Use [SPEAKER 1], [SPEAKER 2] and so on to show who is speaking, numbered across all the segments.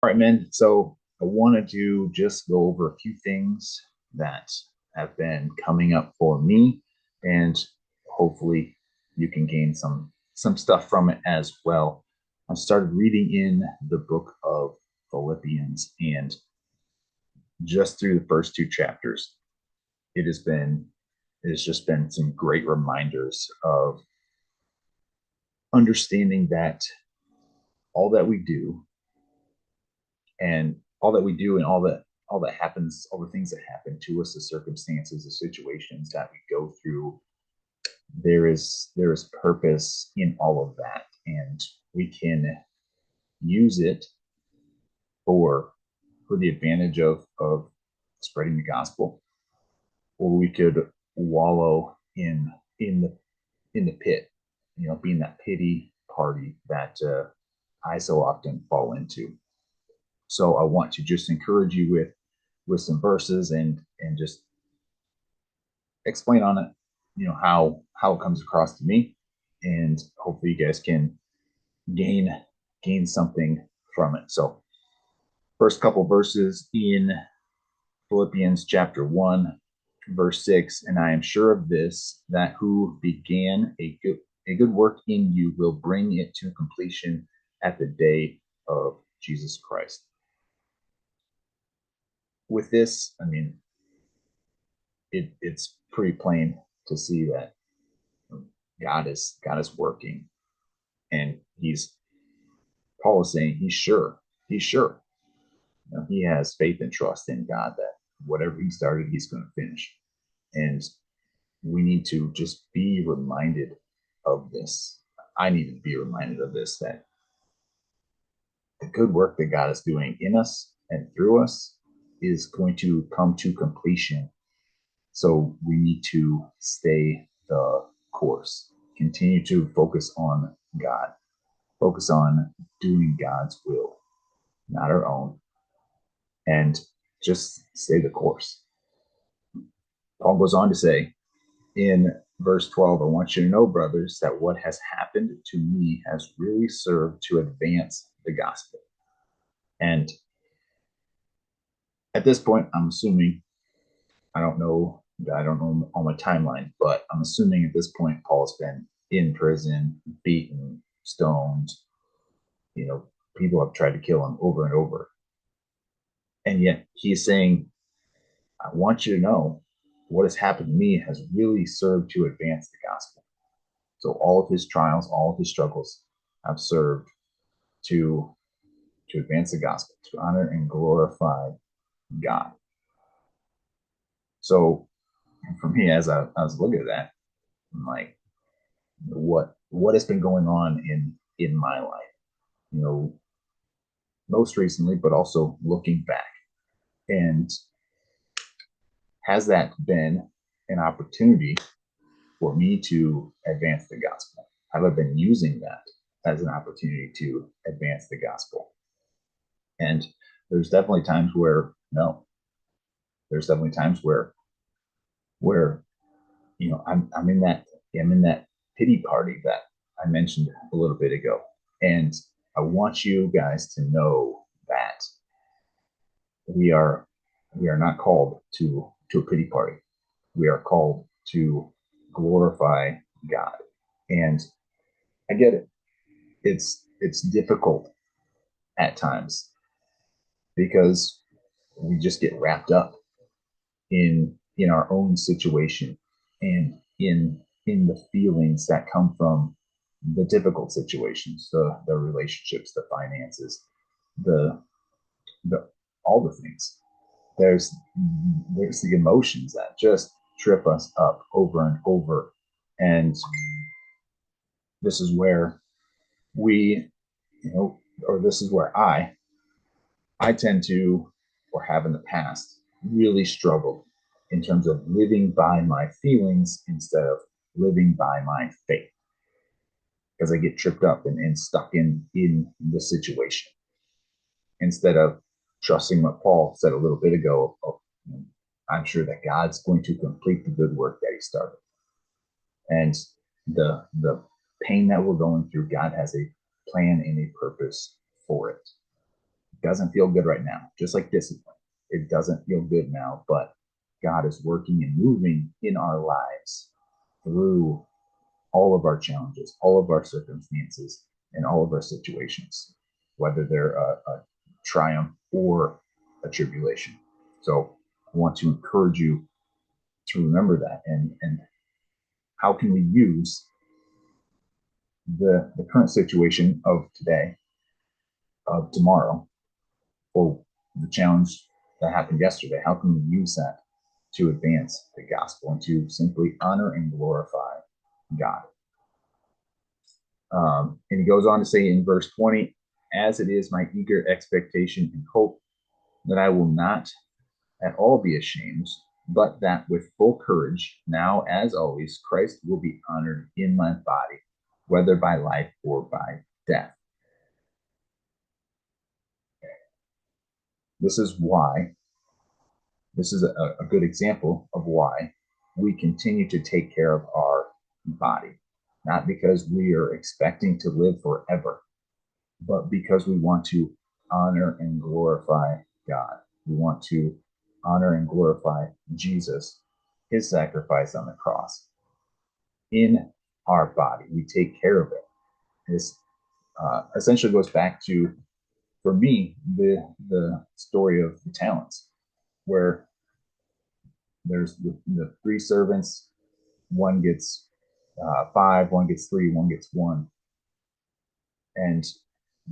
[SPEAKER 1] All right, man. So I wanted to just go over a few things that have been coming up for me, and hopefully you can gain some stuff from it as well. I started reading in the book of Philippians, and just through the first two chapters, it has been it has just been some great reminders of understanding that all that we do and all that happens, all the things that happen to us, the circumstances, the situations that we go through, there is purpose in all of that, and we can use it for the advantage of spreading the gospel, or we could wallow in the pit, being that pity party that I so often fall into. So I want to just encourage you with some verses and just explain on it, how it comes across to me, and hopefully you guys can gain gain something from it. So first couple verses in Philippians chapter 1, verse 6, and I am sure of this, that who began a good work in you will bring it to completion at the day of Jesus Christ. With this, I mean, it's pretty plain to see that God is working, and he's Paul is saying he's sure, he has faith and trust in God that whatever he started, he's going to finish, and we need to just be reminded of this. I need to be reminded of this, that the good work that God is doing in us and through us is going to come to completion. So we need to stay the course, continue to focus on God, focus on doing God's will, not our own, and just stay the course. Paul goes on to say in verse 12, I want you to know, brothers, that what has happened to me has really served to advance the gospel. And at this point, I'm assuming, I don't know on my timeline, but I'm assuming at this point, Paul's been in prison, beaten, stoned, you know, people have tried to kill him over and over. And yet he's saying, I want you to know what has happened to me has really served to advance the gospel. So all of his trials, all of his struggles have served to advance the gospel, to honor and glorify God. So for me, as I was looking at that, I'm like, what has been going on in my life? You know, most recently, but also looking back. And has that been an opportunity for me to advance the gospel? Have I been using that as an opportunity to advance the gospel? And there's definitely times where no. There's definitely times where I'm in that pity party that I mentioned a little bit ago. And I want you guys to know that we are we are not called to a pity party. We are called to glorify God. And I get it. It's difficult at times because we just get wrapped up in our own situation and in the feelings that come from the difficult situations, the relationships, the finances, the the all the things. There's there's the emotions that just trip us up over and over, and this is where we, or this is where I tend to, or have in the past, really struggled in terms of living by my feelings instead of living by my faith, because I get tripped up and stuck in the situation instead of trusting what Paul said a little bit ago of, I'm sure that God's going to complete the good work that he started. And the pain that we're going through, God has a plan and a purpose for it. Doesn't feel good right now, just like discipline. It doesn't feel good now, but God is working and moving in our lives through all of our challenges, all of our circumstances, and all of our situations, whether they're a triumph or a tribulation. So I want to encourage you to remember that. And how can we use the current situation of today, of tomorrow, or the challenge that happened yesterday? How can we use that to advance the gospel and to simply honor and glorify God? And he goes on to say in verse 20, as it is my eager expectation and hope that I will not at all be ashamed, but that with full courage, now as always, Christ will be honored in my body, whether by life or by death. This is why, this is a good example of why we continue to take care of our body, not because we are expecting to live forever, but because we want to honor and glorify God. We want to honor and glorify Jesus, his sacrifice on the cross. In our body, we take care of it. This essentially goes back to, for me, the story of the talents, where there's the three servants. One gets five, one gets three, one gets one, and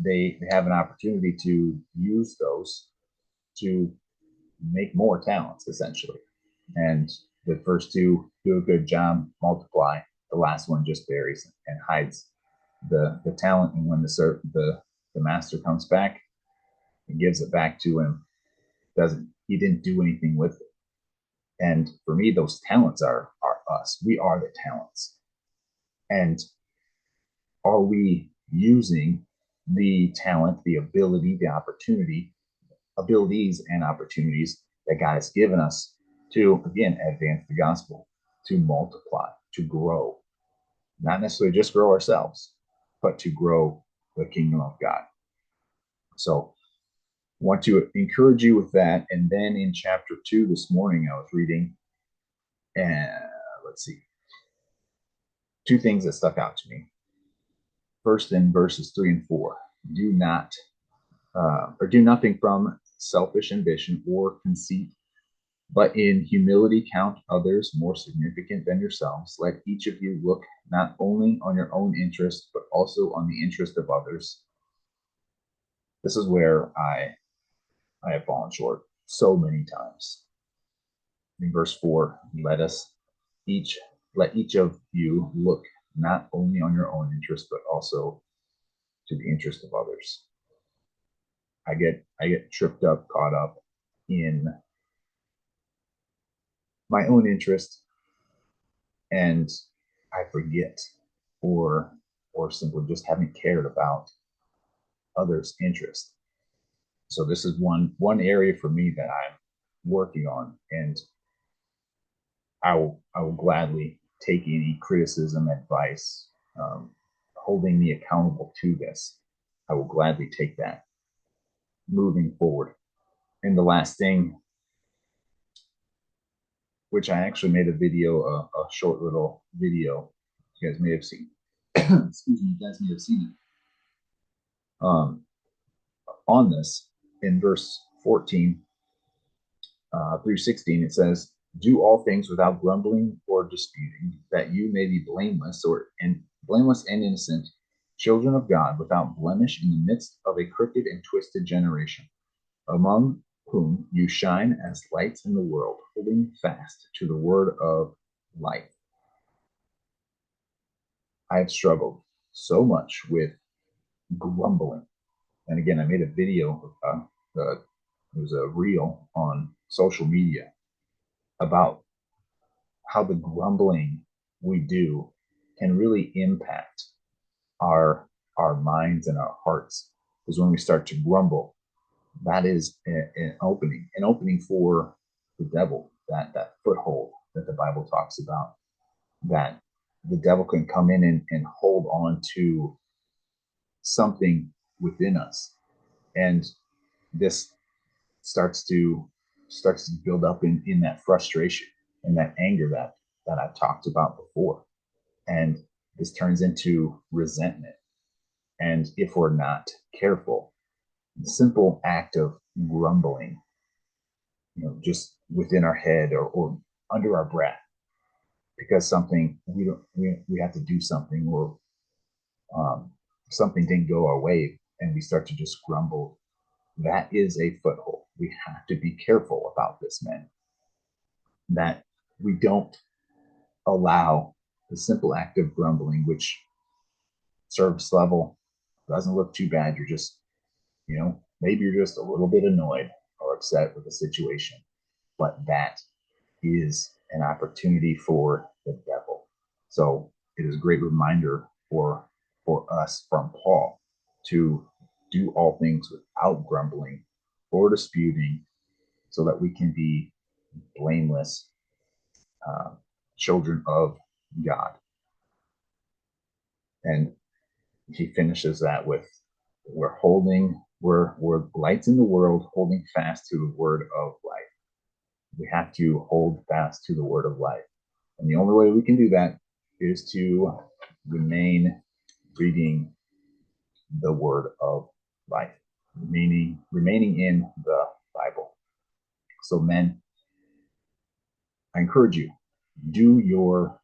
[SPEAKER 1] they have an opportunity to use those to make more talents, essentially. And the first two do a good job, multiply. The last one just buries and hides the talent. And when the master comes back and gives it back to him, he didn't do anything with it. And for me, those talents are us. We are the talents. And are we using the talent, the ability, the abilities and opportunities that God has given us to, again, advance the gospel, to multiply, to grow, not necessarily just grow ourselves, but to grow the kingdom of God? So I want to encourage you with that. And then in chapter 2 this morning, I was reading, and let's see, two things that stuck out to me. First, in verses 3 and 4, do nothing from selfish ambition or conceit, but in humility count others more significant than yourselves. Let each of you look not only on your own interest, but also on the interest of others. This is where I have fallen short so many times. In verse 4, let each of you look not only on your own interest, but also to the interest of others. I get tripped up, caught up in my own interest, and I forget, or simply just haven't cared about others' interest. So this is one area for me that I'm working on, and I will gladly take any criticism, advice, holding me accountable to this. I will gladly take that moving forward. And the last thing, which I actually made a video, a short little video, you guys may have seen. Excuse me, you guys may have seen it. On this, in verse 14 through 16, it says, "Do all things without grumbling or disputing, that you may be blameless and innocent, children of God, without blemish in the midst of a crooked and twisted generation, among whom you shine as lights in the world, holding fast to the word of life." I have struggled so much with grumbling. And again, I made a video, it was a reel on social media about how the grumbling we do can really impact our minds and our hearts. Because when we start to grumble, that is an opening for the devil, that foothold that the Bible talks about, that the devil can come in and hold on to something within us. And this starts to build up in that frustration and that anger that I've talked about before. And this turns into resentment. And if we're not careful, the simple act of grumbling, just within our head or under our breath, because something we have to do something, or um, something didn't go our way, and we start to just grumble. That is a foothold. We have to be careful about this, man. That we don't allow the simple act of grumbling, which surface level doesn't look too bad. You're just, maybe you're just a little bit annoyed or upset with the situation, but that is an opportunity for the devil. So it is a great reminder for us from Paul to do all things without grumbling or disputing, so that we can be blameless uh, children of God. And he finishes that with, we're lights in the world, holding fast to the word of life. We have to hold fast to the word of life. And the only way we can do that is to remain reading the word of life, remaining in the Bible. So men, I encourage you, do your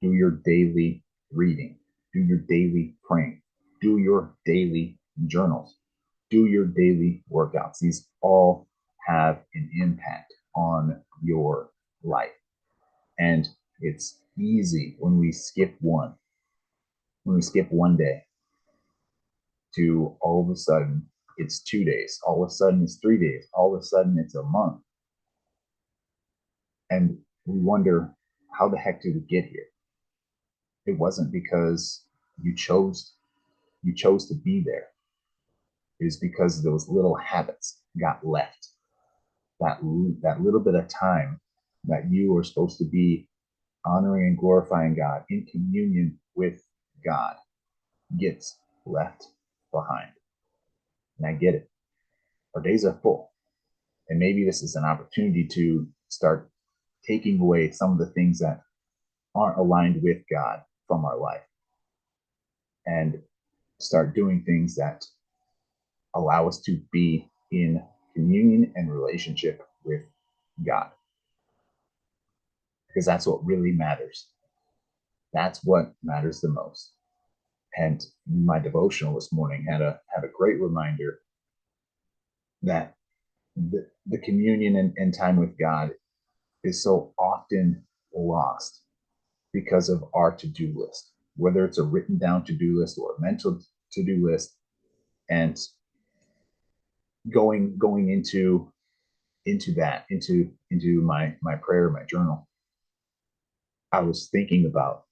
[SPEAKER 1] do your daily reading, do your daily praying, do your daily journals, do your daily workouts. These all have an impact on your life. And it's easy when we skip one day, to all of a sudden it's 2 days, all of a sudden it's 3 days, all of a sudden it's a month. And we wonder, how the heck did we get here? It wasn't because you chose to be there. It was because those little habits got left. That little bit of time that you are supposed to be honoring and glorifying God in communion with God gets left behind. And I get it. Our days are full. And maybe this is an opportunity to start taking away some of the things that aren't aligned with God from our life, and start doing things that allow us to be in communion and relationship with God. Because that's what really matters. That's what matters the most. And my devotional this morning had a great reminder that the communion and time with God is so often lost because of our to-do list, whether it's a written down to-do list or a mental to-do list. And going into my prayer, my journal, I was thinking about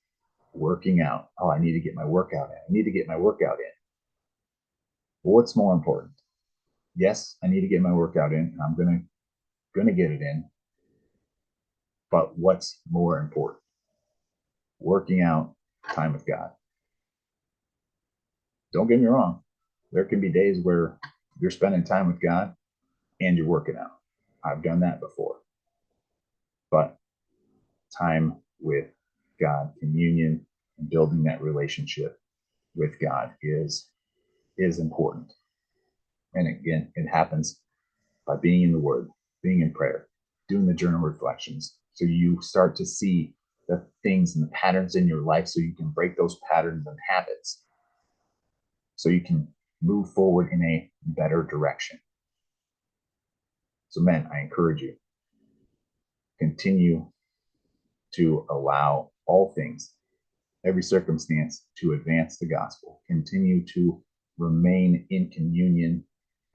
[SPEAKER 1] working out. Oh, I need to get my workout in. I need to get my workout in. Well, what's more important? Yes, I need to get my workout in. I'm gonna get it in. But what's more important? Working out, time with God. Don't get me wrong. There can be days where you're spending time with God and you're working out. I've done that before. But time with God, communion, and building that relationship with God is important. And again, it happens by being in the Word, being in prayer, doing the journal reflections. So you start to see the things and the patterns in your life, so you can break those patterns and habits, so you can move forward in a better direction. So, men, I encourage you, continue to allow all things, every circumstance, to advance the gospel. Continue to remain in communion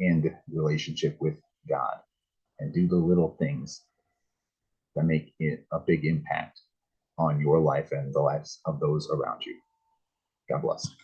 [SPEAKER 1] and relationship with God, and do the little things that make it a big impact on your life and the lives of those around you. God bless.